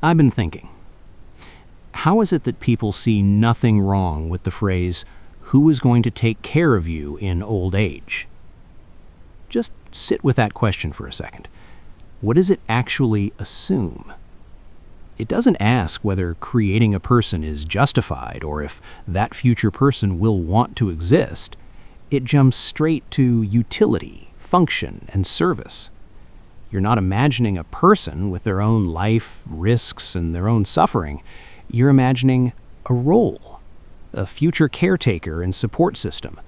I've been thinking, how is it that people see nothing wrong with the phrase, "Who is going to take care of you in old age?" Just sit with that question for a second. What does it actually assume? It doesn't ask whether creating a person is justified or if that future person will want to exist. It jumps straight to utility, function, and service. You're not imagining a person with their own life, risks, and their own suffering. You're imagining a role, a future caretaker and support system.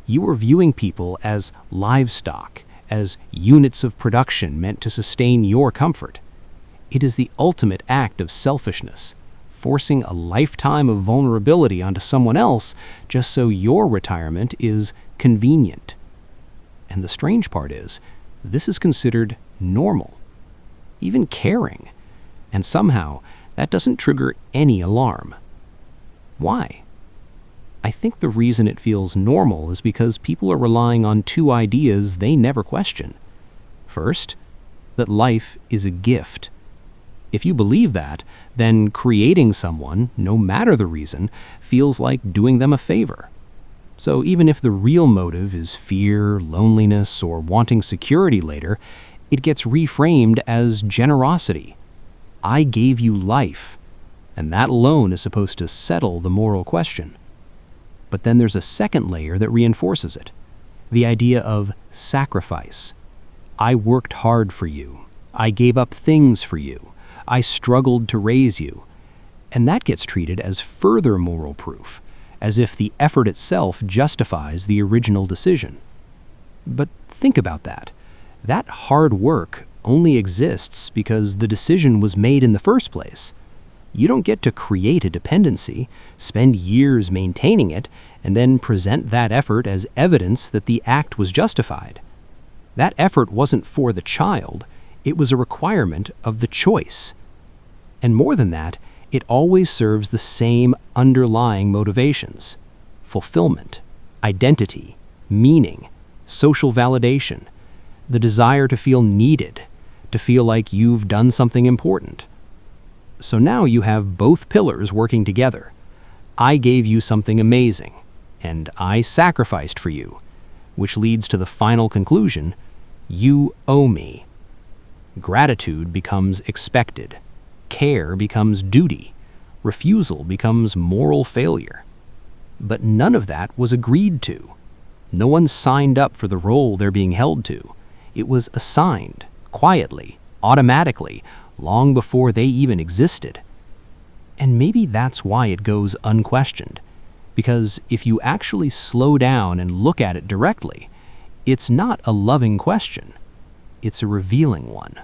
You are viewing people as livestock, as units of production meant to sustain your comfort. It is the ultimate act of selfishness, forcing a lifetime of vulnerability onto someone else just so your retirement is convenient. And the strange part is, this is considered normal, even caring, and somehow that doesn't trigger any alarm. Why? I think the reason it feels normal is because people are relying on two ideas they never question. First, that life is a gift. If you believe that, then creating someone, no matter the reason, feels like doing them a favor. So even if the real motive is fear, loneliness, or wanting security later, it gets reframed as generosity. I gave you life, and that alone is supposed to settle the moral question. But then there's a second layer that reinforces it, the idea of sacrifice. I worked hard for you. I gave up things for you. I struggled to raise you. And that gets treated as further moral proof, as if the effort itself justifies the original decision. But think about that. That hard work only exists because the decision was made in the first place. You don't get to create a dependency, spend years maintaining it, and then present that effort as evidence that the act was justified. That effort wasn't for the child, it was a requirement of the choice. And more than that, it always serves the same underlying motivations: fulfillment, identity, meaning, social validation, the desire to feel needed, to feel like you've done something important. So now you have both pillars working together. I gave you something amazing, and I sacrificed for you, which leads to the final conclusion: you owe me. Gratitude becomes expected. Care becomes duty. Refusal becomes moral failure. But none of that was agreed to. No one signed up for the role they're being held to. It was assigned, quietly, automatically, long before they even existed. And maybe that's why it goes unquestioned. Because if you actually slow down and look at it directly, it's not a loving question. It's a revealing one.